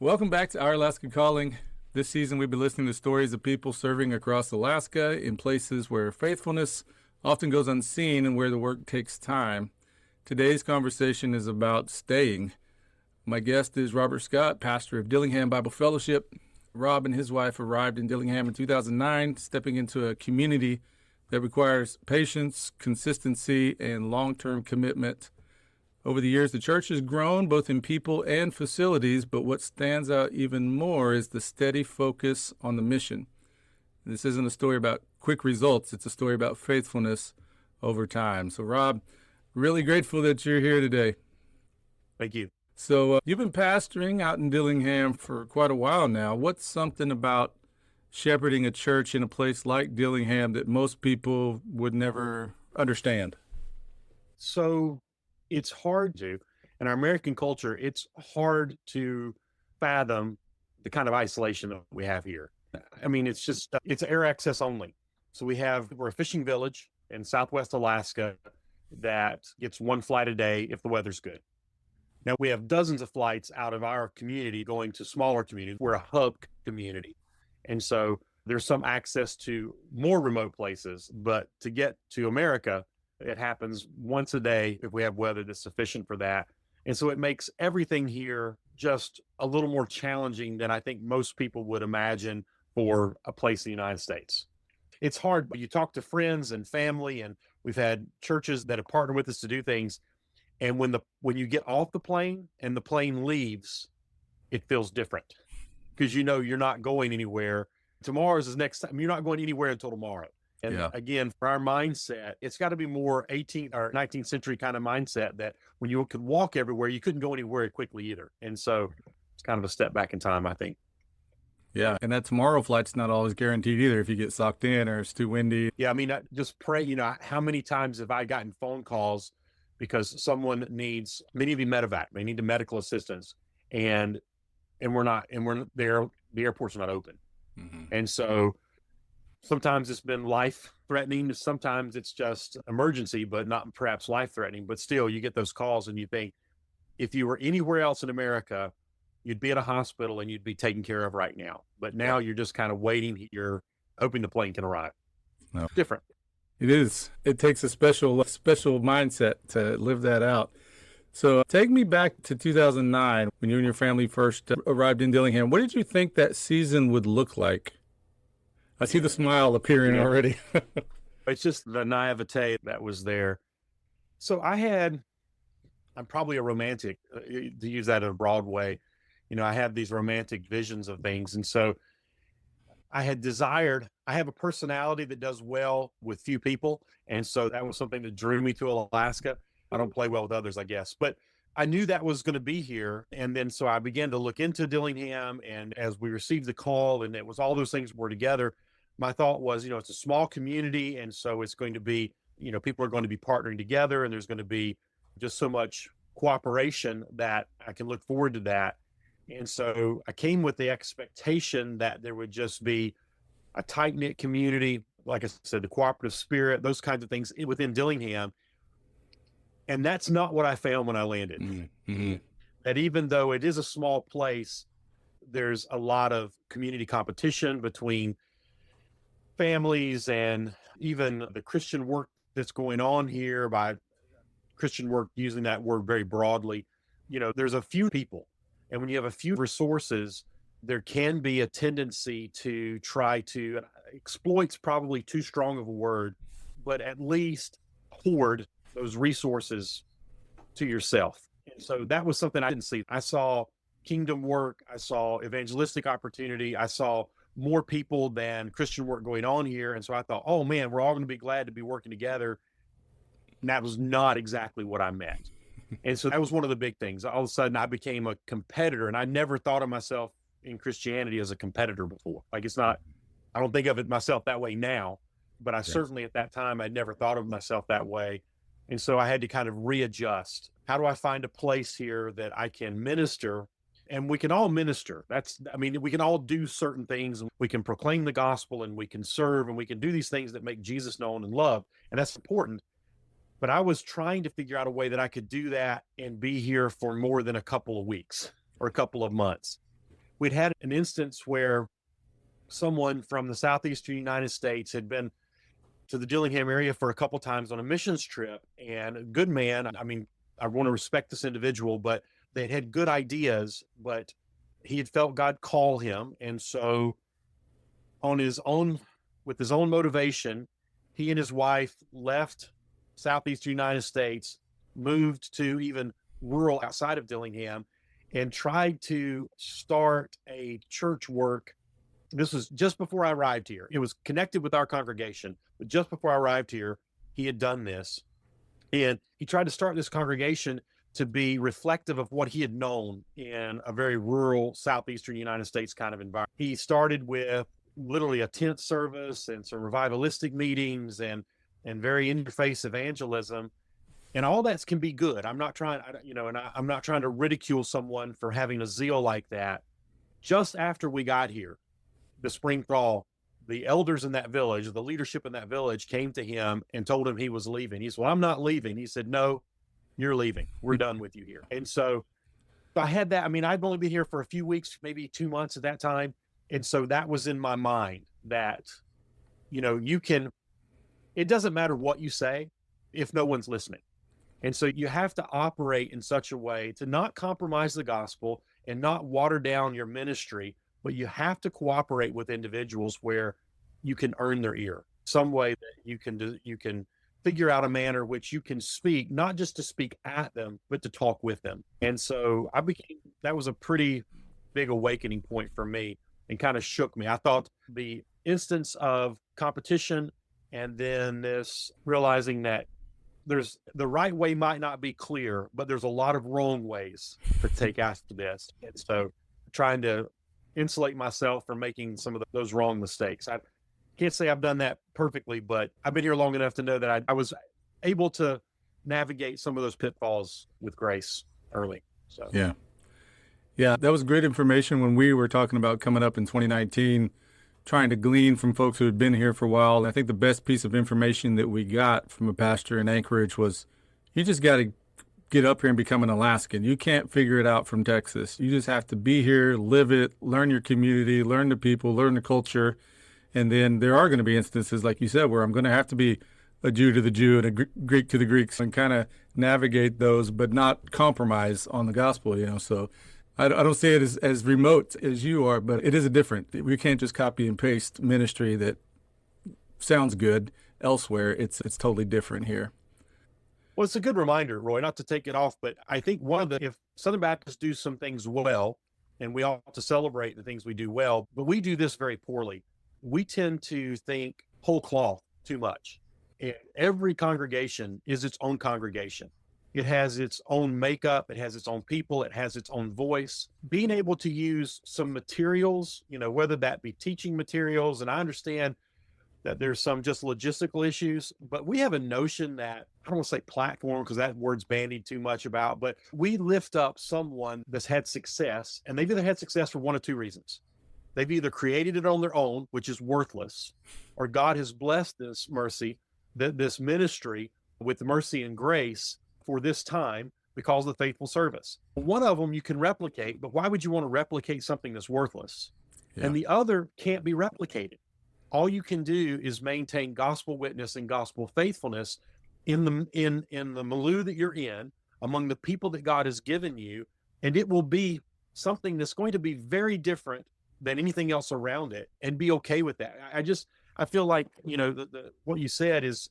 Welcome back to Our Alaska Calling. This season, we've been listening to stories of people serving across Alaska in places where faithfulness often goes unseen and where the work takes time. Today's conversation is about staying. My guest is Robert Scott, pastor of Dillingham Bible Fellowship. Rob and his wife arrived in Dillingham in 2009, stepping into a community that requires patience, consistency, and long-term commitment. Over the years, the church has grown both in people and facilities, but what stands out even more is the steady focus on the mission. This isn't a story about quick results. It's a story about faithfulness over time. So, Rob, really grateful that you're here today. Thank you. So, you've been pastoring out in Dillingham for quite a while now. What's something about shepherding a church in a place like Dillingham that most people would never understand? So it's hard to, in our American culture, it's hard to fathom the kind of isolation that we have here. I mean, it's air access only. So we're a fishing village in Southwest Alaska that gets one flight a day if the weather's good. Now we have dozens of flights out of our community going to smaller communities. We're a hub community. And so there's some access to more remote places, but to get to America, it happens once a day if we have weather that's sufficient for that. And so it makes everything here just a little more challenging than I think most people would imagine for a place in the United States. It's hard, but you talk to friends and family, and we've had churches that have partnered with us to do things. And when you get off the plane and the plane leaves, it feels different because you know you're not going anywhere. Tomorrow's the next time. You're not going anywhere until tomorrow. And again, for our mindset, it's got to be more 18th or 19th century kind of mindset that when you could walk everywhere, you couldn't go anywhere quickly either. And so it's kind of a step back in time, I think. Yeah, and that tomorrow flight's not always guaranteed either if you get sucked in or it's too windy. Yeah, I mean, I just pray, how many times have I gotten phone calls because someone needs, many of you medevac, they need the medical assistance, and we're there, the airport's not open. Mm-hmm. And so sometimes it's been life-threatening. Sometimes it's just emergency, but not perhaps life-threatening. But still, you get those calls and you think, if you were anywhere else in America, you'd be at a hospital and you'd be taken care of right now. But now you're just kind of waiting. You're hoping the plane can arrive. No. Different. It is. It takes a special mindset to live that out. So take me back to 2009 when you and your family first arrived in Dillingham. What did you think that season would look like? I see the smile appearing already. It's just the naivete that was there. So I'm probably a romantic, to use that in a broad way. I have these romantic visions of things. And so I have a personality that does well with few people. And so that was something that drew me to Alaska. I don't play well with others, I guess, but I knew that was going to be here. And then, so I began to look into Dillingham, and as we received the call and it was all those things were together, my thought was, it's a small community. And so it's going to be, people are going to be partnering together, and there's going to be just so much cooperation that I can look forward to that. And so I came with the expectation that there would just be a tight-knit community, like I said, the cooperative spirit, those kinds of things within Dillingham. And that's not what I found when I landed. Mm-hmm. That even though it is a small place, there's a lot of community competition between families, and even the Christian work that's going on here. By Christian work, using that word very broadly, there's a few people. And when you have a few resources, there can be a tendency to try to, exploit's probably too strong of a word, but at least hoard those resources to yourself. And so that was something I didn't see. I saw kingdom work. I saw evangelistic opportunity. I saw more people than Christian work going on here. And so I thought, oh man, we're all going to be glad to be working together. And that was not exactly what I meant. And so that was one of the big things. All of a sudden I became a competitor, and I never thought of myself in Christianity as a competitor before. Like, it's not, I don't think of it myself that way now, but I certainly at that time, I'd never thought of myself that way. And so I had to kind of readjust. How do I find a place here that I can minister? And we can all minister. We can all do certain things, and we can proclaim the gospel, and we can serve, and we can do these things that make Jesus known and loved. And that's important. But I was trying to figure out a way that I could do that and be here for more than a couple of weeks or a couple of months. we'd had an instance where someone from the southeastern United States had been to the Dillingham area for a couple times on a missions trip, and a good man. I mean, I want to respect this individual, but they had good ideas, but he had felt God call him. And so on his own, with his own motivation, he and his wife left southeastern United States, moved to even rural outside of Dillingham, and tried to start a church work. This was just before I arrived here. It was connected with our congregation, but just before I arrived here, he had done this. And he tried to start this congregation to be reflective of what he had known in a very rural southeastern United States kind of environment. He started with literally a tent service and some revivalistic meetings and very interface evangelism. And all that can be good. I'm not trying, I'm not trying to ridicule someone for having a zeal like that. Just after we got here, the spring thaw, the elders in that village, the leadership in that village came to him and told him he was leaving. He said, "Well, I'm not leaving." He said, "No, you're leaving. We're done with you here." And so I had that. I mean, I'd only been here for a few weeks, maybe 2 months at that time. And so that was in my mind that, it doesn't matter what you say if no one's listening. And so you have to operate in such a way to not compromise the gospel and not water down your ministry, but you have to cooperate with individuals where you can earn their ear, some way that you can figure out a manner which you can speak, not just to speak at them, but to talk with them. And so that was a pretty big awakening point for me and kind of shook me. I thought the instance of competition and then this realizing that there's the right way might not be clear, but there's a lot of wrong ways to take after this. And so trying to insulate myself from making some of those wrong mistakes. I can't say I've done that perfectly, but I've been here long enough to know that I was able to navigate some of those pitfalls with grace early. So yeah, that was great information when we were talking about coming up in 2019, trying to glean from folks who had been here for a while. And I think the best piece of information that we got from a pastor in Anchorage was, you just got to get up here and become an Alaskan. You can't figure it out from Texas. You just have to be here, live it, learn your community, learn the people, learn the culture. And then there are going to be instances, like you said, where I'm going to have to be a Jew to the Jew and a Greek to the Greeks and kind of navigate those, but not compromise on the gospel, So I don't see it as remote as you are, but it is a different. We can't just copy and paste ministry that sounds good elsewhere. It's totally different here. Well, it's a good reminder, Roy, not to take it off, but I think if Southern Baptists do some things well, and we ought to celebrate the things we do well, but we do this very poorly. We tend to think whole cloth too much. And every congregation is its own congregation. It has its own makeup. It has its own people. It has its own voice. Being able to use some materials, whether that be teaching materials, and I understand that there's some just logistical issues, but we have a notion that, I don't want to say platform because that word's bandied too much about, but we lift up someone that's had success, and they've either had success for one of two reasons. They've either created it on their own, which is worthless, or God has blessed this ministry with mercy and grace for this time because of the faithful service. One of them you can replicate, but why would you want to replicate something that's worthless? Yeah. And the other can't be replicated. All you can do is maintain gospel witness and gospel faithfulness in the milieu that you're in, among the people that God has given you, and it will be something that's going to be very different than anything else around it, and be okay with that. I feel like, what you said is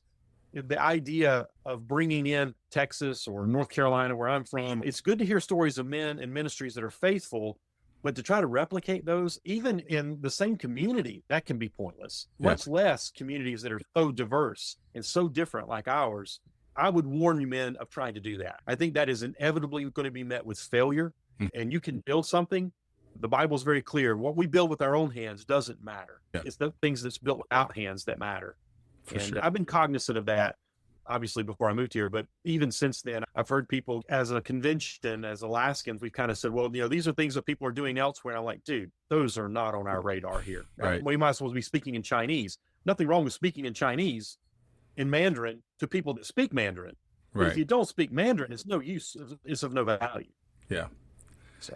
the idea of bringing in Texas or North Carolina, where I'm from. It's good to hear stories of men and ministries that are faithful, but to try to replicate those, even in the same community, that can be pointless. Yeah. Much less communities that are so diverse and so different like ours. I would warn you men of trying to do that. I think that is inevitably going to be met with failure. And you can build something. The Bible's very clear. What we build with our own hands doesn't matter. Yeah. It's the things that's built without hands that matter. For sure. I've been cognizant of that, obviously, before I moved here. But even since then, I've heard people as a convention, as Alaskans, we've kind of said, well, these are things that people are doing elsewhere. And I'm like, dude, those are not on our radar here. Right. We might as well be speaking in Chinese. Nothing wrong with speaking in Chinese, in Mandarin, to people that speak Mandarin. Right. But if you don't speak Mandarin, it's no use. It's of no value. Yeah. So.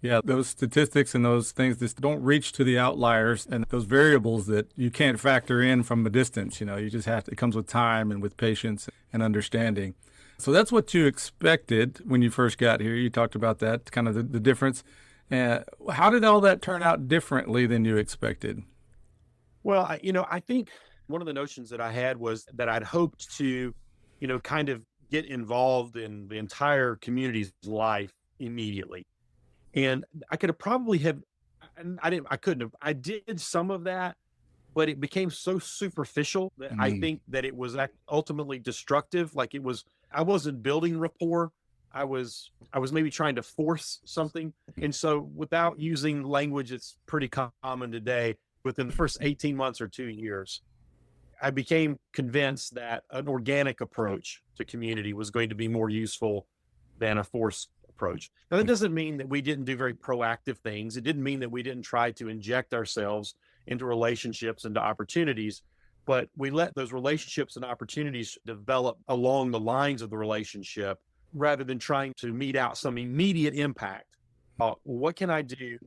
Yeah, those statistics and those things just don't reach to the outliers and those variables that you can't factor in from a distance. You just have to, it comes with time and with patience and understanding. So that's what you expected when you first got here. You talked about that, kind of the difference. How did all that turn out differently than you expected? Well, I think one of the notions that I had was that I'd hoped to, kind of get involved in the entire community's life immediately. And I could have probably have, and I couldn't have, I did some of that, but it became so superficial that I Mm, think that it was ultimately destructive. Like I wasn't building rapport. I was maybe trying to force something. And so without using language that's pretty common today, within the first 18 months or 2 years, I became convinced that an organic approach to community was going to be more useful than a forced approach. Now, that doesn't mean that we didn't do very proactive things. It didn't mean that we didn't try to inject ourselves into relationships, into opportunities, but we let those relationships and opportunities develop along the lines of the relationship rather than trying to mete out some immediate impact. What can I do?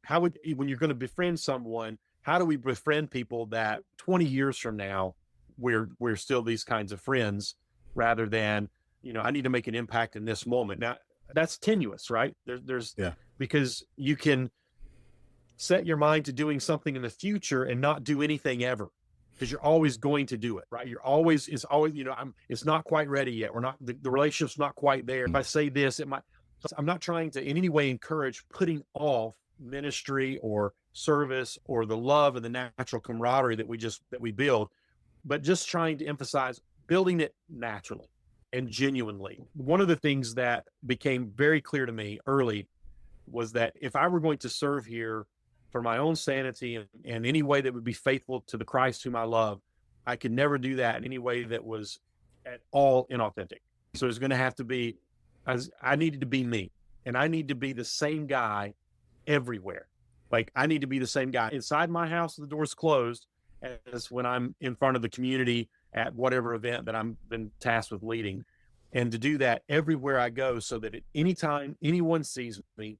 When you're going to befriend someone, how do we befriend people that 20 years from now we're still these kinds of friends rather than, I need to make an impact in this moment. Now that's tenuous, right? There's yeah. because you can set your mind to doing something in the future and not do anything ever because you're always going to do it, right? It's always, it's not quite ready yet. We're not, the relationship's not quite there. If Mm, I say this, it might, I'm not trying to in any way encourage putting off ministry or service or the love and the natural camaraderie that we build, but just trying to emphasize building it naturally and genuinely. One of the things that became very clear to me early was that if I were going to serve here for my own sanity and any way that would be faithful to the Christ whom I love, I could never do that in any way that was at all inauthentic. So it's going to have to be, as I needed to be me, and I need to be the same guy everywhere. Like I need to be the same guy inside my house, the door's closed, as when I'm in front of the community at whatever event that I'm been tasked with leading. And to do that everywhere I go so that at any time anyone sees me,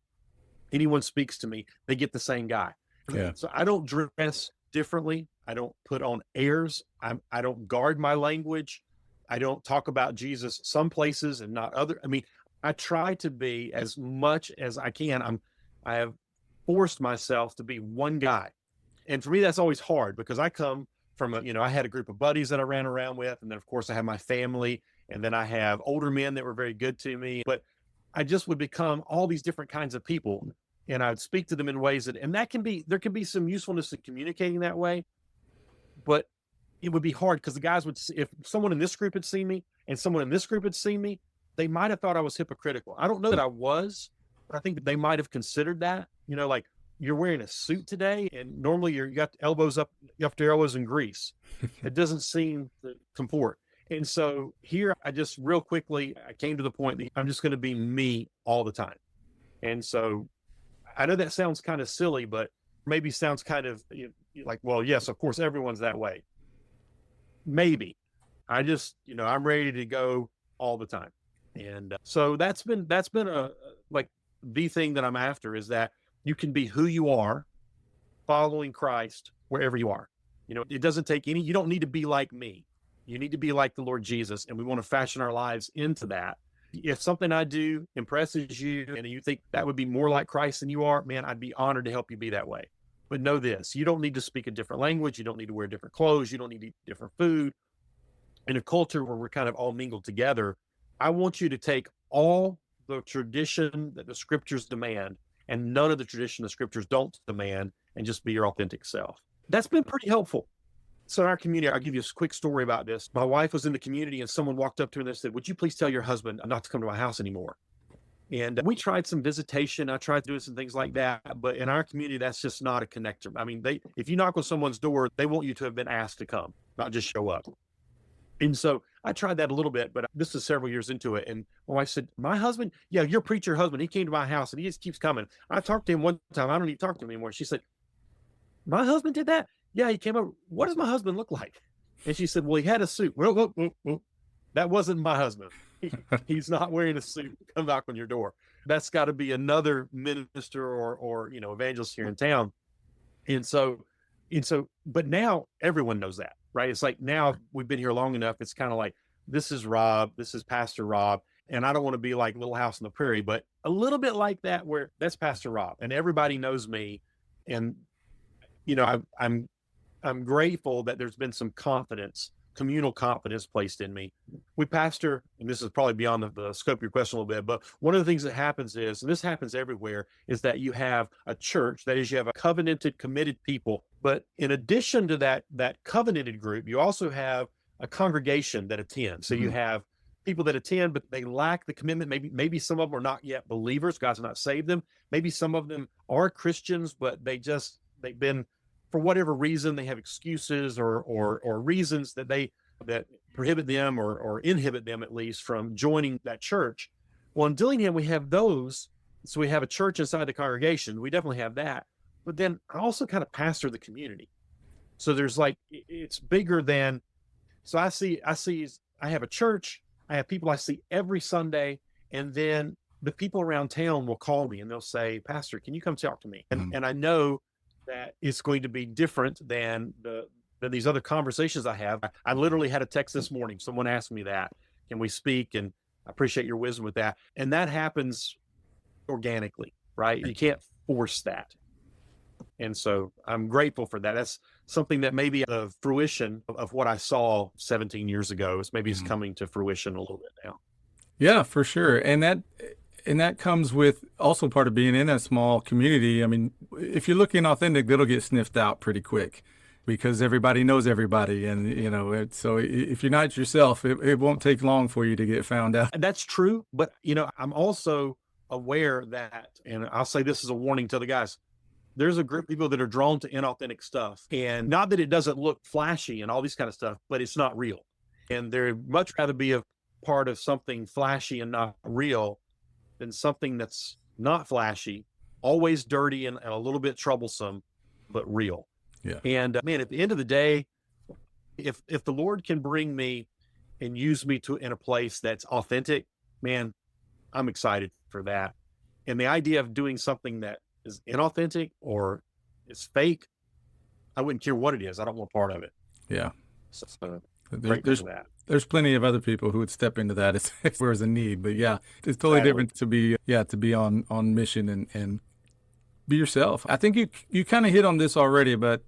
anyone speaks to me, they get the same guy. yeah. So I don't dress differently. I don't put on airs. I don't guard my language. I don't talk about Jesus some places and not other. I mean, I try to be as much as I can. I have forced myself to be one guy. And for me, that's always hard because I come from I had a group of buddies that I ran around with. And then of course I have my family and then I have older men that were very good to me, but I just would become all these different kinds of people. And I would speak to them in ways and there can be some usefulness in communicating that way, but it would be hard because the guys would, if someone in this group had seen me and someone in this group had seen me, they might have thought I was hypocritical. I don't know that I was, but I think that they might have considered that, like you're wearing a suit today and normally you got elbows up to elbows in grease. It doesn't seem to comport. And so here I just real quickly, I came to the point that I'm just going to be me all the time. And so I know that sounds kind of silly, but maybe sounds kind of like, well, yes, of course, everyone's that way. Maybe I just, I'm ready to go all the time. And so that's been a like the thing that I'm after is that you can be who you are following Christ wherever you are. It doesn't take you don't need to be like me. You need to be like the Lord Jesus. And we want to fashion our lives into that. If something I do impresses you and you think that would be more like Christ than you are, man, I'd be honored to help you be that way. But know this, you don't need to speak a different language. You don't need to wear different clothes. You don't need to eat different food. In a culture where we're kind of all mingled together, I want you to take all the tradition that the scriptures demand and none of the tradition the scriptures don't demand and just be your authentic self. That's been pretty helpful. So in our community, I'll give you a quick story about this. My wife was in the community and someone walked up to her and they said, would you please tell your husband not to come to my house anymore? And we tried some visitation. I tried doing some things like that. But in our community, that's just not a connector. I mean, if you knock on someone's door, they want you to have been asked to come, not just show up. And so I tried that a little bit, but this is several years into it. And my wife said, my husband, yeah, your preacher husband, he came to my house and he just keeps coming. I talked to him one time. I don't need to talk to him anymore. She said, my husband did that? Yeah, he came over. What does my husband look like? And she said, well, he had a suit. Well, that wasn't my husband. He's not wearing a suit. Come knock on your door. that's got to be another minister or evangelist here in town. And so, but now everyone knows that, right? It's like now we've been here long enough. It's kind of like, this is Rob, this is Pastor Rob. And I don't want to be like Little House on the Prairie, but a little bit like that, where that's Pastor Rob and everybody knows me. And, I'm grateful that there's been some confidence, communal confidence placed in me. We pastor, and this is probably beyond the scope of your question a little bit, but one of the things that happens is, and this happens everywhere, is that you have a church, that is, you have a covenanted, committed people. But in addition to that covenanted group, you also have a congregation that attends. So you have people that attend, but they lack the commitment. Maybe some of them are not yet believers. God's not saved them. Maybe some of them are Christians, but they've been, for whatever reason, they have excuses or reasons that prohibit them or inhibit them, at least, from joining that church. Well, in Dillingham, we have those. So we have a church inside the congregation. We definitely have that. But then I also kind of pastor the community. So there's it's bigger than, so I have a church. I have people I see every Sunday. And then the people around town will call me and they'll say, Pastor, can you come talk to me? And I know that it's going to be different than these other conversations I have. I literally had a text this morning. Someone asked me that, can we speak? And I appreciate your wisdom with that. And that happens organically, right? You can't force that. And so I'm grateful for that. That's something that maybe the fruition of what I saw 17 years ago is maybe it's coming to fruition a little bit now. Yeah, for sure. And that comes with also part of being in a small community. I mean, if you're looking authentic, that'll get sniffed out pretty quick because everybody knows everybody. And, so if you're not yourself, it won't take long for you to get found out. That's true. But, I'm also aware that, and I'll say this as a warning to the guys, there's a group of people that are drawn to inauthentic stuff. And not that it doesn't look flashy and all these kind of stuff, but it's not real. And they'd much rather be a part of something flashy and not real than something that's not flashy, always dirty and a little bit troublesome, but real. Yeah. And man, at the end of the day, if the Lord can bring me and use me in a place that's authentic, man, I'm excited for that. And the idea of doing something that is inauthentic or is fake, I wouldn't care what it is. I don't want part of it. Yeah. So there's plenty of other people who would step into that if there was a need. But yeah, it's totally different to be on mission and be yourself. I think you kind of hit on this already, but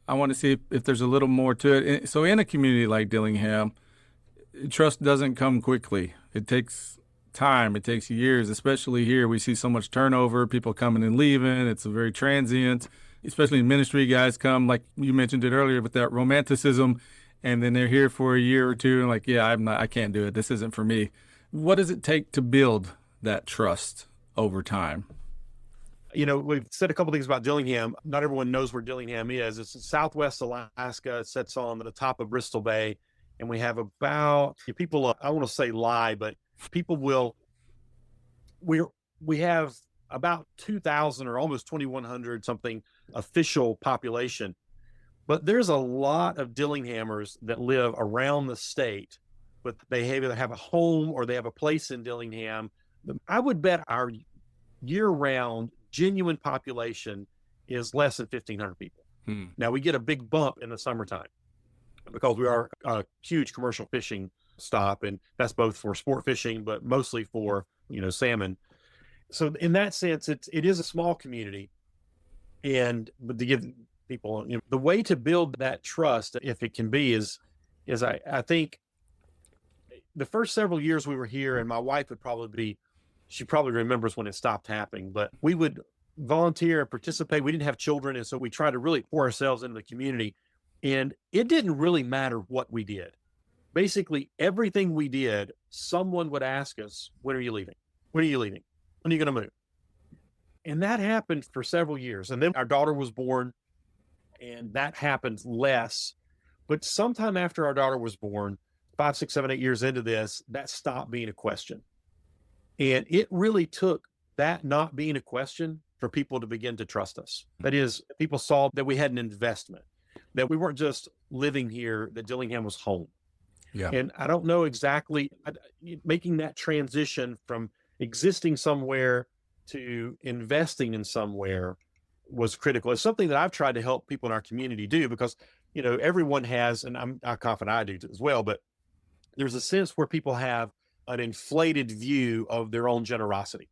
I want to see if there's a little more to it. So in a community like Dillingham, trust doesn't come quickly. It takes time. It takes years, especially here. We see so much turnover, people coming and leaving. It's a very transient, especially ministry guys come, like you mentioned it earlier, with that romanticism. And then they're here for a year or two and I can't do it. This isn't for me. What does it take to build that trust over time? We've said a couple things about Dillingham. Not everyone knows where Dillingham is. It's in Southwest Alaska. It sits on the top of Bristol Bay. And we have about, people, I want to say lie, but people we have about 2,000 or almost 2,100 something official population. But there's a lot of Dillinghammers that live around the state, but they either have a home or they have a place in Dillingham. I would bet our year-round genuine population is less than 1,500 people. Now, we get a big bump in the summertime because we are a huge commercial fishing stop, and that's both for sport fishing, but mostly for, salmon. So in that sense, it is a small community. But to give people, the way to build that trust, if it can be, is I think the first several years we were here, and my wife she probably remembers when it stopped happening, but we would volunteer and participate. We didn't have children. And so we tried to really pour ourselves into the community, and it didn't really matter what we did. Basically everything we did, someone would ask us, when are you leaving? When are you leaving? When are you going to move? And that happened for several years. And then our daughter was born, and that happened less. But sometime after our daughter was born, 5, 6, 7, 8 years into this, that stopped being a question. And it really took that not being a question for people to begin to trust us. That is, people saw that we had an investment, that we weren't just living here, that Dillingham was home. Yeah. And I don't know exactly, making that transition from existing somewhere to investing in somewhere was critical. It's something that I've tried to help people in our community do because, everyone has, and I'm confident I do as well, but there's a sense where people have an inflated view of their own generosity.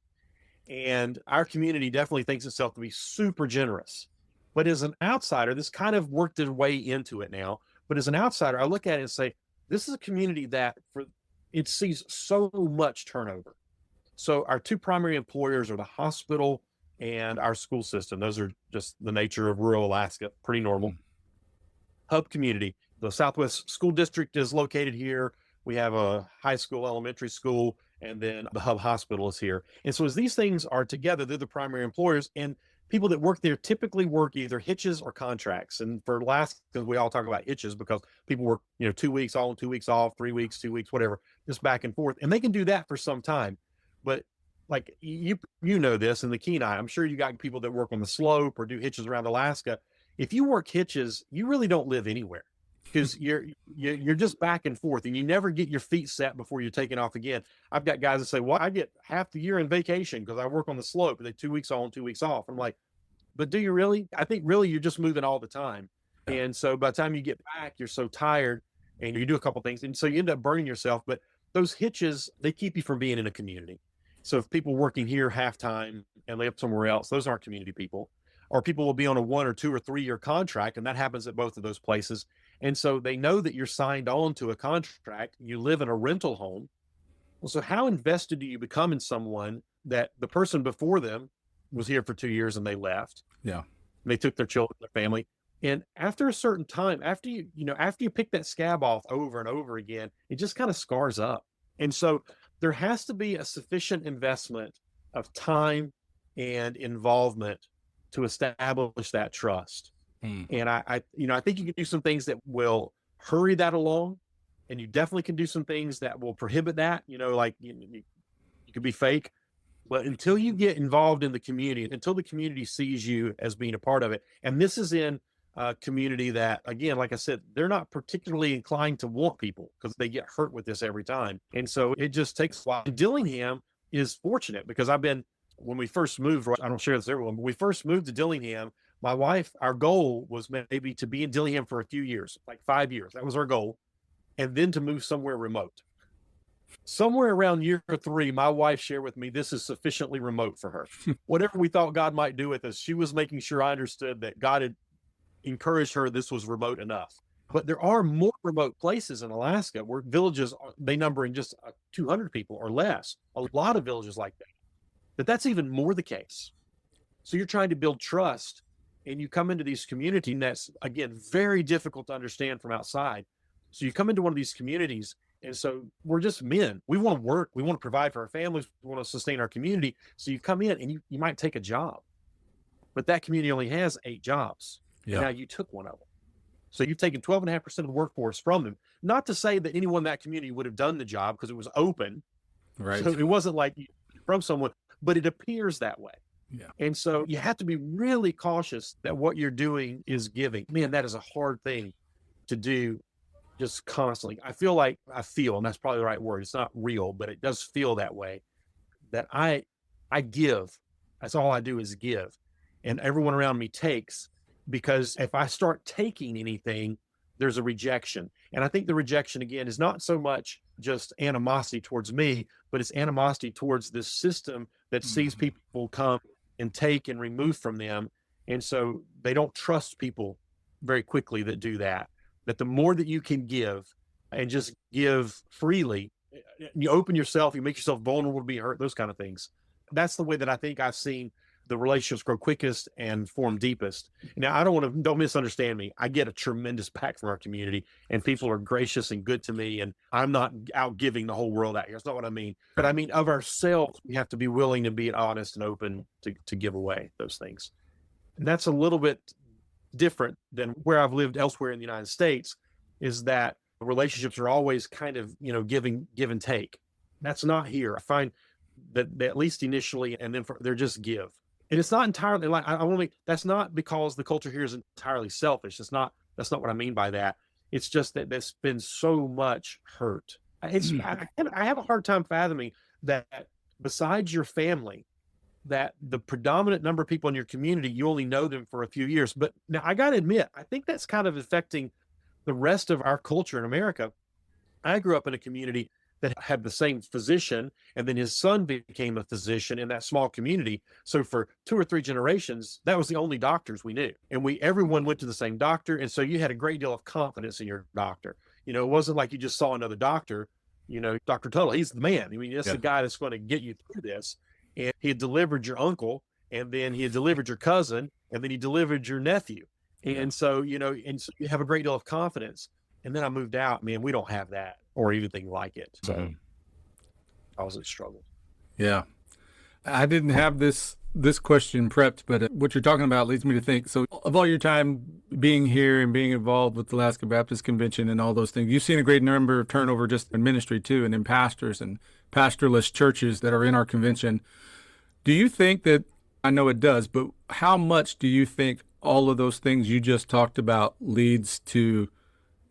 And our community definitely thinks itself to be super generous. But as an outsider, this kind of worked its way into it now. But as an outsider, I look at it and say, this is a community that it sees so much turnover. So our two primary employers are the hospital and our school system. Those are just the nature of rural Alaska, pretty normal. Hub community. The Southwest School District is located here. We have a high school, elementary school, and then the Hub Hospital is here. And so as these things are together, they're the primary employers, and people that work there typically work either hitches or contracts. And for Alaska, we all talk about hitches because people work, 2 weeks on, 2 weeks off, 3 weeks, 2 weeks, whatever, just back and forth. And they can do that for some time. But like you know this in the Kenai, I'm sure you got people that work on the slope or do hitches around Alaska. If you work hitches, you really don't live anywhere because you're just back and forth and you never get your feet set before you're taking off again. I've got guys that say, well, I get half the year in vacation because I work on the slope. They 2 weeks on, 2 weeks off. I'm like, but do you really? I think really you're just moving all the time. And so by the time you get back, you're so tired and you do a couple things. And so you end up burning yourself. But those hitches, they keep you from being in a community. So if people working here half time and live somewhere else, those aren't community people. Or people will be on a 1 or 2 or 3 year contract, and that happens at both of those places. And so they know that you're signed on to a contract. You live in a rental home. Well, so how invested do you become in someone that the person before them was here for 2 years and they left? Yeah. They took their children, their family. And after a certain time, after you pick that scab off over and over again, it just kind of scars up. And so there has to be a sufficient investment of time and involvement to establish that trust. And I think you can do some things that will hurry that along, and you definitely can do some things that will prohibit that. Like you could be fake, but until you get involved in the community, until the community sees you as being a part of it, and this is in a community that, again, like I said, they're not particularly inclined to want people because they get hurt with this every time, and so it just takes a while. Dillingham is fortunate because when we first moved, I don't share this with everyone, but we first moved to Dillingham. My wife, our goal was maybe to be in Dillingham for a few years, like 5 years. That was our goal. And then to move somewhere remote. Somewhere around year 3, my wife shared with me, this is sufficiently remote for her. Whatever we thought God might do with us, she was making sure I understood that God had encouraged her this was remote enough. But there are more remote places in Alaska where villages, they number in just 200 people or less. A lot of villages like that. But that's even more the case. So you're trying to build trust, and you come into these communities, and that's, again, very difficult to understand from outside. So you come into one of these communities, and so we're just men. We want to work. We want to provide for our families. We want to sustain our community. So you come in, and you might take a job. But that community only has 8 jobs. Yeah. And now you took one of them. So you've taken 12.5% of the workforce from them. Not to say that anyone in that community would have done the job because it was open. Right. So it wasn't like from someone, but it appears that way. Yeah. And so you have to be really cautious that what you're doing is giving. Man, that is a hard thing to do just constantly. I feel, and that's probably the right word. It's not real, but it does feel that way, that I give. That's all I do is give. And everyone around me takes, because if I start taking anything, there's a rejection. And I think the rejection, again, is not so much just animosity towards me, but it's animosity towards this system that sees people come and take and remove from them. And so they don't trust people very quickly that do that. That the more that you can give and just give freely, you open yourself, you make yourself vulnerable to be hurt, those kind of things. That's the way that I think I've seen the relationships grow quickest and form deepest. Now, don't misunderstand me. I get a tremendous back from our community, and people are gracious and good to me. And I'm not out giving the whole world out here. That's not what I mean. But I mean, of ourselves, we have to be willing to be honest and open to give away those things. And that's a little bit different than where I've lived elsewhere in the United States, is that relationships are always kind of, give and take. That's not here. I find that at least initially, and then they're just give. And it's not entirely that's not because the culture here is entirely selfish. That's not what I mean by that. It's just that there's been so much hurt. I have a hard time fathoming that besides your family, that the predominant number of people in your community, you only know them for a few years. But now I got to admit, I think that's kind of affecting the rest of our culture in America. I grew up in a community that had the same physician, and then his son became a physician in that small community. So for 2 or 3 generations, that was the only doctors we knew. And everyone went to the same doctor. And so you had a great deal of confidence in your doctor. It wasn't like you just saw another doctor, Dr. Tuttle, he's the man. I mean, that's the guy that's going to get you through this. And he had delivered your uncle, and then he had delivered your cousin, and then he delivered your nephew. And so, and so you have a great deal of confidence. And then I moved out, man, we don't have that or anything like it. So I was in struggle. Yeah. I didn't have this question prepped, but what you're talking about leads me to think, so of all your time being here and being involved with the Alaska Baptist Convention and all those things, you've seen a great number of turnover just in ministry too, and in pastors and pastorless churches that are in our convention. Do you think that, I know it does, but how much do you think all of those things you just talked about leads to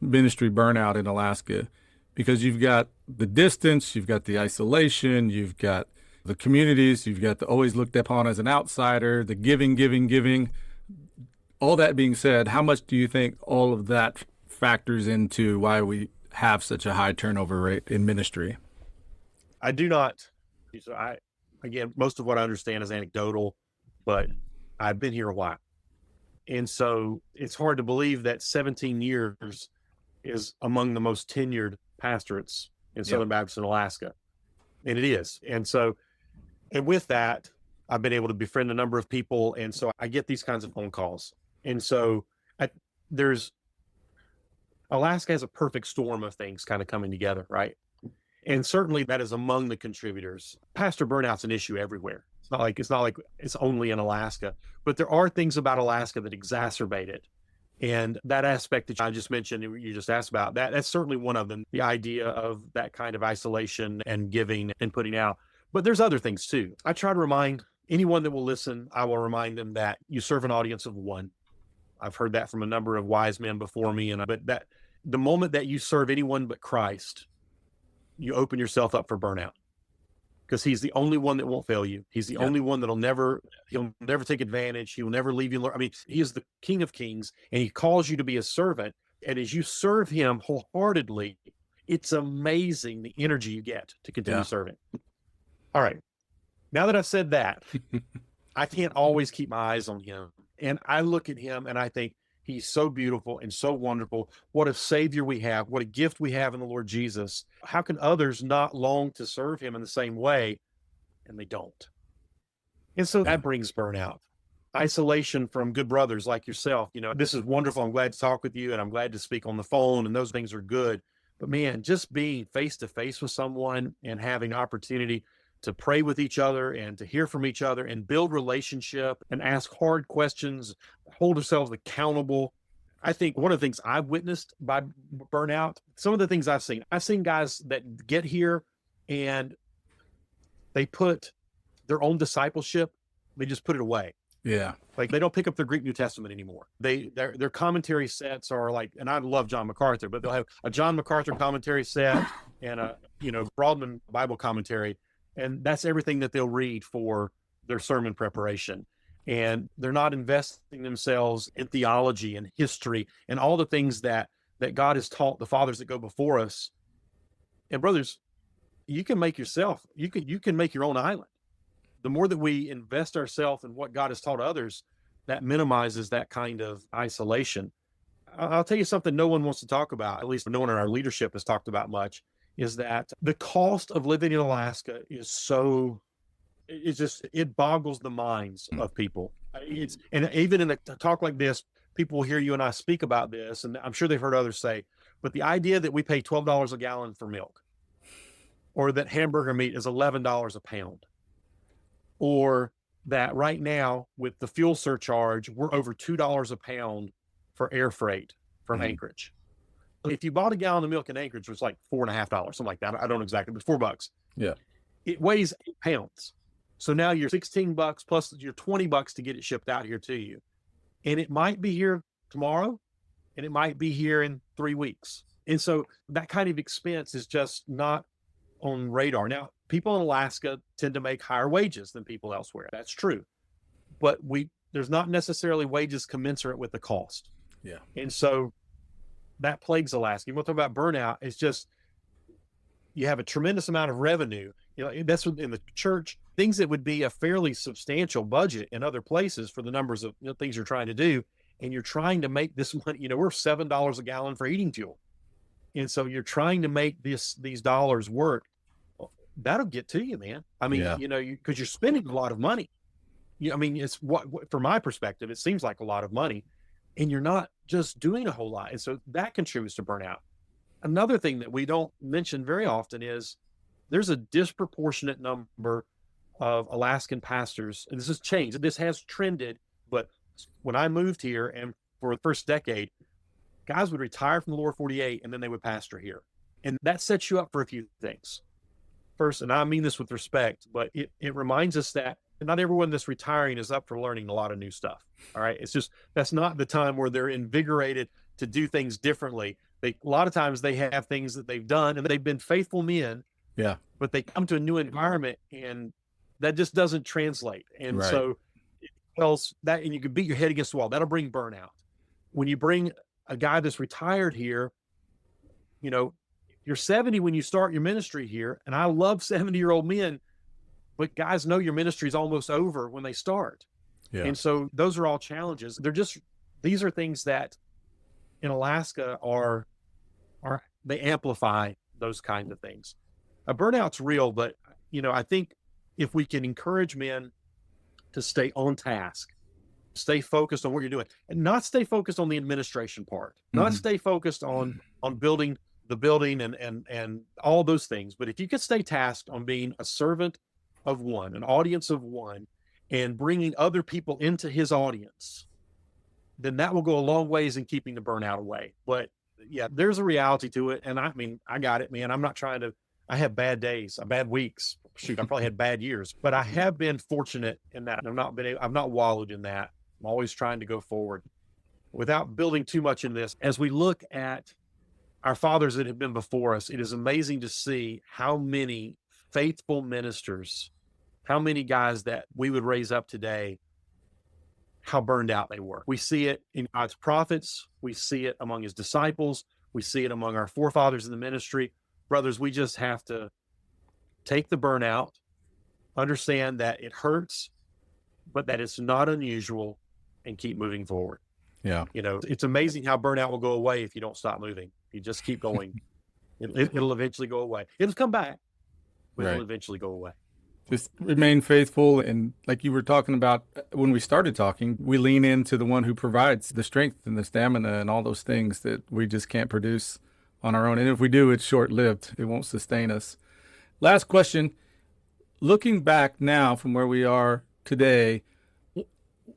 ministry burnout in Alaska? Because you've got the distance, you've got the isolation, you've got the communities, you've got the always looked upon as an outsider, the giving. All that being said, how much do you think all of that factors into why we have such a high turnover rate in ministry? I do not. So again, most of what I understand is anecdotal, but I've been here a while. And so it's hard to believe that 17 years is among the most tenured pastorates in Southern Baptist in Alaska. And it is. And so, and with that, I've been able to befriend a number of people. And so I get these kinds of phone calls. And so Alaska has a perfect storm of things kind of coming together, right? And certainly that is among the contributors. Pastor burnout's an issue everywhere. It's not like it's only in Alaska, but there are things about Alaska that exacerbate it. And that aspect that I just mentioned, you just asked about, that's certainly one of them, the idea of that kind of isolation and giving and putting out. But there's other things too. I try to remind anyone that will listen, I will remind them that you serve an audience of one. I've heard that from a number of wise men before me, but that the moment that you serve anyone but Christ, you open yourself up for burnout, because he's the only one that won't fail you. He's the only one he'll never take advantage. He will never leave you. I mean, he is the King of Kings, and he calls you to be a servant. And as you serve him wholeheartedly, it's amazing the energy you get to continue serving. All right. Now that I've said that, I can't always keep my eyes on him. And I look at him and I think, he's so beautiful and so wonderful. What a savior we have. What a gift we have in the Lord Jesus. How can others not long to serve him in the same way? And they don't. And so that brings burnout, isolation from good brothers like yourself. This is wonderful. I'm glad to talk with you, and I'm glad to speak on the phone, and those things are good. But man, just being face to face with someone and having opportunity to pray with each other and to hear from each other and build relationship and ask hard questions, hold ourselves accountable. I think one of the things I've witnessed by burnout, some of the things I've seen guys that get here and they put their own discipleship, they just put it away. Yeah. Like they don't pick up their Greek New Testament anymore. Their commentary sets are like, and I love John MacArthur, but they'll have a John MacArthur commentary set and a, Broadman Bible commentary. And that's everything that they'll read for their sermon preparation. And they're not investing themselves in theology and history and all the things that God has taught the fathers that go before us. And brothers, you can make your own island. The more that we invest ourselves in what God has taught others, that minimizes that kind of isolation. I'll tell you something no one wants to talk about, at least no one in our leadership has talked about much, is that the cost of living in Alaska is it boggles the minds of people. And even in a talk like this, people will hear you and I speak about this, and I'm sure they've heard others say, but the idea that we pay $12 a gallon for milk, or that hamburger meat is $11 a pound, or that right now with the fuel surcharge, we're over $2 a pound for air freight from Anchorage. If you bought a gallon of milk in Anchorage, it was like $4.50, something like that. I don't know exactly, but $4. Yeah. It weighs 8 pounds. So now you're $16 plus your $20 to get it shipped out here to you. And it might be here tomorrow, and it might be here in 3 weeks. And so that kind of expense is just not on radar. Now, people in Alaska tend to make higher wages than people elsewhere. That's true. But there's not necessarily wages commensurate with the cost. Yeah. And so that plagues Alaska. You want to talk about burnout, it's just you have a tremendous amount of revenue. That's in the church, things that would be a fairly substantial budget in other places for the numbers of things you're trying to do. And you're trying to make this money, we're $7 a gallon for heating fuel. And so you're trying to make these dollars work. That'll get to you, man. I mean, because you're spending a lot of money. It's from my perspective, it seems like a lot of money, and you're not just doing a whole lot. And so that contributes to burnout. Another thing that we don't mention very often is there's a disproportionate number of Alaskan pastors, and this has changed. This has trended, but when I moved here and for the first decade, guys would retire from the lower 48 and then they would pastor here. And that sets you up for a few things. First, and I mean this with respect, but it reminds us that not everyone that's retiring is up for learning a lot of new stuff. All right. It's just, that's not the time where they're invigorated to do things differently. A lot of times they have things that they've done and they've been faithful men. Yeah. But they come to a new environment and that just doesn't translate. And Right. so else that, and you can beat your head against the wall. That'll bring burnout. When you bring a guy that's retired here, you're 70 when you start your ministry here. And I love 70-year-old men, but guys know your ministry is almost over when they start. Yeah. And so those are all challenges. These are things that in Alaska they amplify those kinds of things. A burnout's real, but I think if we can encourage men to stay on task, stay focused on what you're doing, and not stay focused on the administration part, not stay focused on building the building and all those things. But if you could stay tasked on being a servant of one, an audience of one, and bringing other people into his audience, then that will go a long ways in keeping the burnout away. But yeah, there's a reality to it. And I got it, man. I'm not trying to, I have bad days, bad weeks. Shoot, I probably had bad years, but I have been fortunate in that. I've not wallowed in that. I'm always trying to go forward without building too much in this. As we look at our fathers that have been before us, it is amazing to see how many faithful ministers, how many guys that we would raise up today, how burned out they were. We see it in God's prophets. We see it among his disciples. We see it among our forefathers in the ministry. Brothers, we just have to take the burnout, understand that it hurts, but that it's not unusual, and keep moving forward. Yeah. It's amazing how burnout will go away if you don't stop moving. You just keep going. It'll eventually go away. It'll come back, but it'll eventually go away. Just remain faithful. And like you were talking about when we started talking, we lean into the one who provides the strength and the stamina and all those things that we just can't produce on our own. And if we do, it's short-lived. It won't sustain us. Last question. Looking back now from where we are today,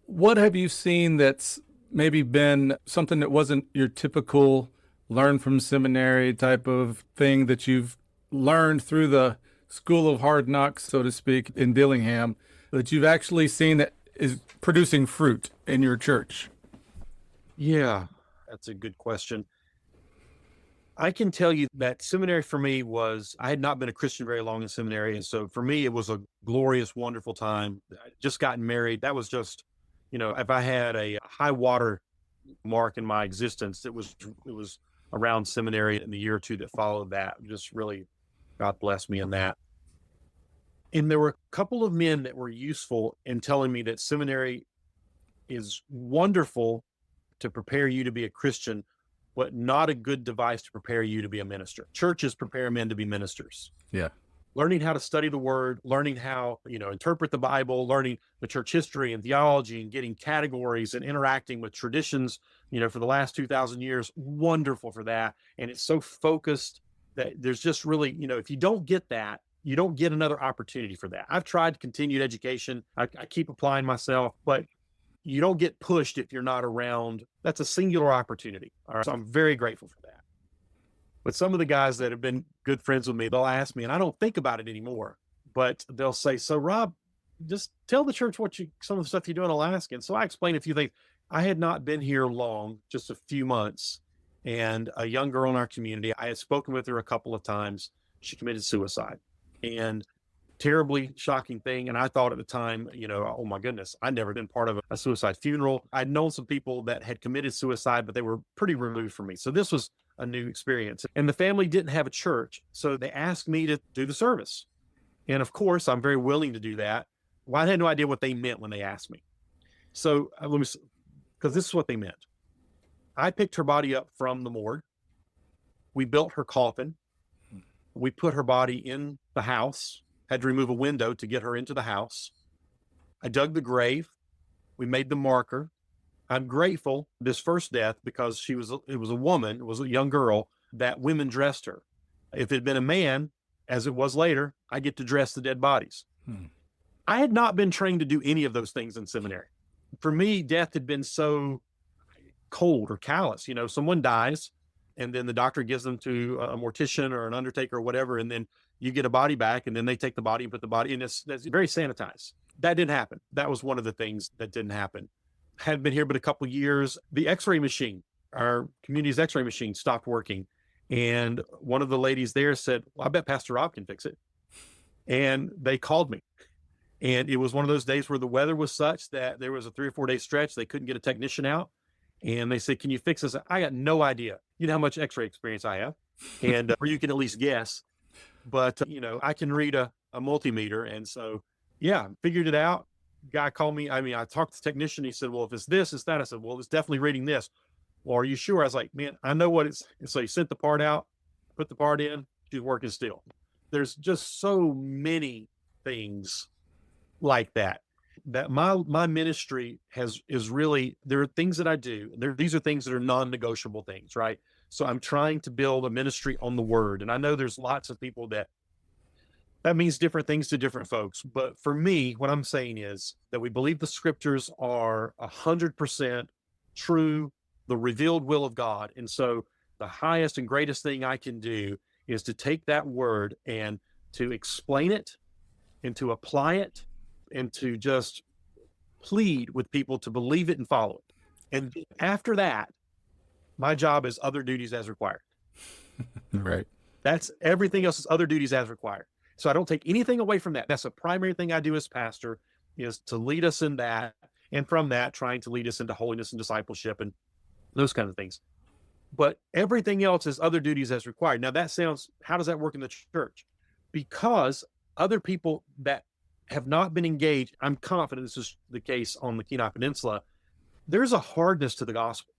what have you seen that's maybe been something that wasn't your typical learn from seminary type of thing that you've learned through the school of hard knocks, so to speak, in Dillingham, that you've actually seen that is producing fruit in your church? Yeah, that's a good question. I can tell you that seminary for me I had not been a Christian very long in seminary. And so for me, it was a glorious, wonderful time. I just gotten married. That was just, if I had a high water mark in my existence, it was around seminary in the year or two that followed that. Just really, God bless me in that. And there were a couple of men that were useful in telling me that seminary is wonderful to prepare you to be a Christian, but not a good device to prepare you to be a minister. Churches prepare men to be ministers. Yeah. Learning how to study the word, learning how, interpret the Bible, learning the church history and theology and getting categories and interacting with traditions, for the last 2,000 years, wonderful for that. And it's so focused that there's just really, if you don't get that, you don't get another opportunity for that. I've tried continued education. I keep applying myself, but you don't get pushed if you're not around. That's a singular opportunity. All right. So I'm very grateful for that. But some of the guys that have been good friends with me, they'll ask me, and I don't think about it anymore, but they'll say, so Rob, just tell the church some of the stuff you do in Alaska. And so I explained a few things. I had not been here long, just a few months, and a young girl in our community, I had spoken with her a couple of times. She committed suicide, and terribly shocking thing. And I thought at the time, oh my goodness, I'd never been part of a suicide funeral. I'd known some people that had committed suicide, but they were pretty removed from me. So this was a new experience. And the family didn't have a church. So they asked me to do the service. And of course, I'm very willing to do that. Well, I had no idea what they meant when they asked me. So because this is what they meant. I picked her body up from the morgue. We built her coffin. We put her body in the house, had to remove a window to get her into the house. I dug the grave. We made the marker. I'm grateful this first death because it was a woman, it was a young girl, that women dressed her. If it had been a man, as it was later, I get to dress the dead bodies. I had not been trained to do any of those things in seminary. For me, death had been so cold or callous. Someone dies, and then the doctor gives them to a mortician or an undertaker or whatever, and then you get a body back, and then they take the body and put the body in. That's very sanitized. That didn't happen. That was one of the things that didn't happen. Hadn't been here but a couple of years. The x-ray machine, our community's x-ray machine, stopped working. And one of the ladies there said, well, I bet Pastor Rob can fix it. And they called me. And it was one of those days where the weather was such that there was a 3 or 4 day stretch. They couldn't get a technician out. And they said, can you fix this? I got no idea. You know how much x-ray experience I have. And or you can at least guess. But, I can read a multimeter. And so, yeah, figured it out. Guy called me. I talked to the technician. He said, well, if it's this, it's that. I said, well, it's definitely reading this. Well, are you sure? I was like, man, I know what it's. And so he sent the part out, put the part in. She's working still. There's just so many things like that my ministry is really, there are things that I do. These are things that are non-negotiable things, right? So I'm trying to build a ministry on the word. And I know there's lots of people that means different things to different folks. But for me, what I'm saying is that we believe the scriptures are 100% true, the revealed will of God. And so the highest and greatest thing I can do is to take that word and to explain it and to apply it and to just plead with people to believe it and follow it. And after that, my job is other duties as required. Right. That's everything else is other duties as required. So I don't take anything away from that. That's the primary thing I do as pastor, is to lead us in that. And from that, trying to lead us into holiness and discipleship and those kind of things. But everything else is other duties as required. Now how does that work in the church? Because other people that have not been engaged, I'm confident this is the case on the Kenai Peninsula, there's a hardness to the gospel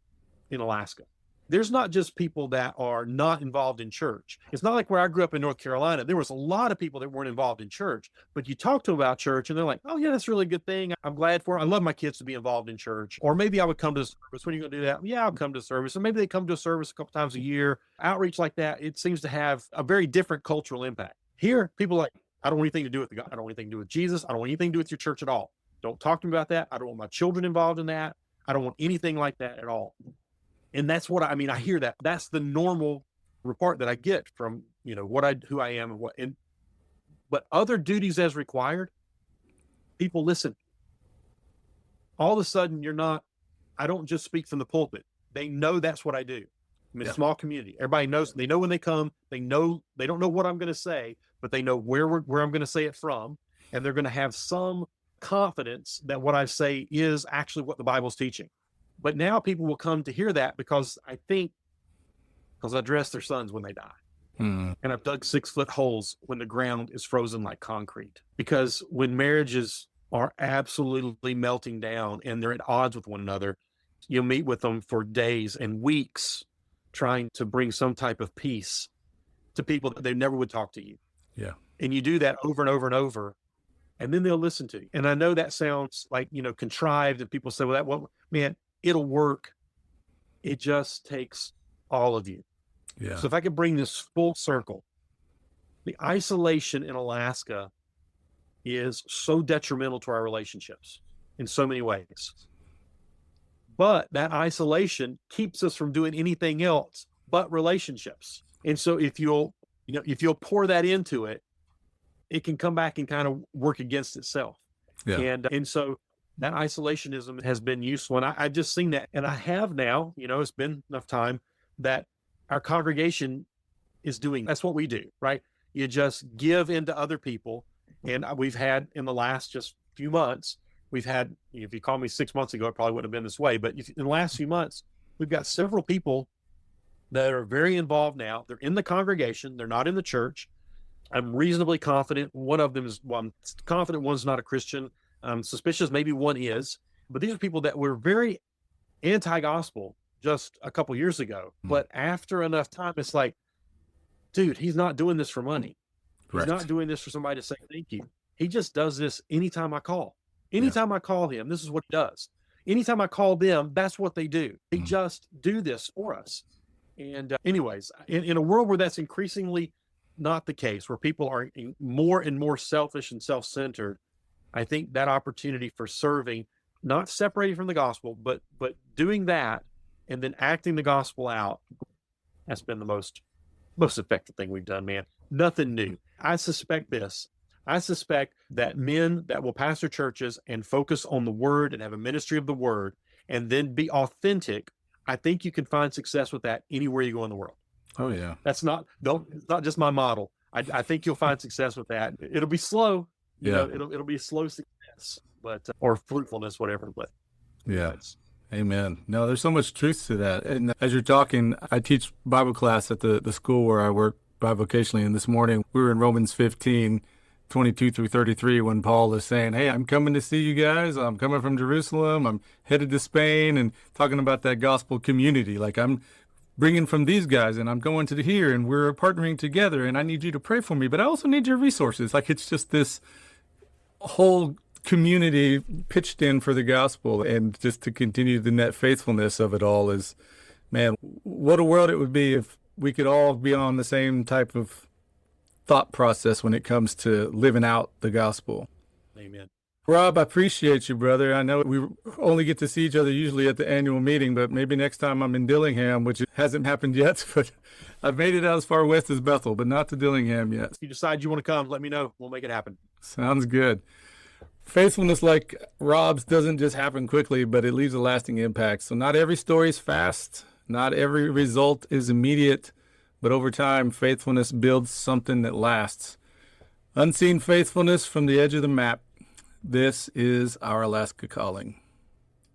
in Alaska. There's not just people that are not involved in church. It's not like where I grew up in North Carolina. There was a lot of people that weren't involved in church, but you talk to them about church and they're like, oh yeah, that's a really good thing. I'm glad for it. I love my kids to be involved in church. Or maybe I would come to a service. When are you going to do that? Yeah, I'll come to a service. Or maybe they come to a service a couple times a year. Outreach like that, it seems to have a very different cultural impact. Here, people are like, I don't want anything to do with God. I don't want anything to do with Jesus. I don't want anything to do with your church at all. Don't talk to me about that. I don't want my children involved in that. I don't want anything like that at all. And that's what I hear that. That's the normal report that I get from, who I am but other duties as required, people listen. All of a sudden I don't just speak from the pulpit. They know that's what I do. I'm in a small community. Everybody knows, they know when they come, they don't know what I'm going to say, but they know where I'm going to say it from. And they're going to have some confidence that what I say is actually what the Bible's teaching. But now people will come to hear that because I dress their sons when they die. And I've dug 6-foot holes when the ground is frozen like concrete. Because when marriages are absolutely melting down and they're at odds with one another, you'll meet with them for days and weeks trying to bring some type of peace to people that they never would talk to you. Yeah. And you do that over and over and over, and then they'll listen to you. And I know that sounds like, contrived, and people say, well, man, it'll work. It just takes all of you. Yeah. So if I could bring this full circle, the isolation in Alaska is so detrimental to our relationships in so many ways. But that isolation keeps us from doing anything else but relationships. And so if you'll pour that into it, it can come back and kind of work against itself. Yeah. And so that isolationism has been useful. And I just seen that. And I have now, it's been enough time that our congregation is doing, that's what we do, right? You just give into other people. And we've had in the last just few months, we've had, if you called me 6 months ago, it probably wouldn't have been this way. But in the last few months, we've got several people that are very involved now. They're in the congregation. They're not in the church. I'm reasonably confident. One of them is, well, I'm confident one's not a Christian. I'm suspicious maybe one is. But these are people that were very anti-gospel just a couple years ago. But after enough time, it's like, dude, he's not doing this for money. He's not doing this for somebody to say thank you. He just does this anytime I call. Anytime I call him, this is what he does. Anytime I call them, that's what they do. They just do this for us. And anyways, in a world where that's increasingly not the case, where people are more and more selfish and self-centered, I think that opportunity for serving, not separating from the gospel, but doing that and then acting the gospel out, has been the most effective thing we've done, man. Nothing new. I suspect this. I suspect that men that will pastor churches and focus on the word and have a ministry of the word and then be authentic, I think you can find success with that anywhere you go in the world. Oh yeah. It's not just my model. I think you'll find success with that. It'll be slow. You know, it'll be a slow success, but or fruitfulness, whatever. But yeah. Amen. No, there's so much truth to that. And as you're talking, I teach Bible class at the school where I work bivocationally. And this morning we were in Romans 15:22 through 33, when Paul is saying, hey, I'm coming to see you guys. I'm coming from Jerusalem. I'm headed to Spain, and talking about that gospel community. Like, I'm bringing from these guys and I'm going to here and we're partnering together and I need you to pray for me, but I also need your resources. Like, it's just this whole community pitched in for the gospel, and just to continue the net faithfulness of it all is, man, what a world it would be if we could all be on the same type of thought process when it comes to living out the gospel. Amen. Rob, I appreciate you, brother. I know we only get to see each other usually at the annual meeting, but maybe next time I'm in Dillingham, which hasn't happened yet, but I've made it out as far west as Bethel, but not to Dillingham yet. If you decide you want to come, let me know. We'll make it happen. Sounds good. Faithfulness like Rob's doesn't just happen quickly, but it leaves a lasting impact. So not every story is fast. Not every result is immediate, but over time, faithfulness builds something that lasts. Unseen faithfulness from the edge of the map. This is our Alaska calling.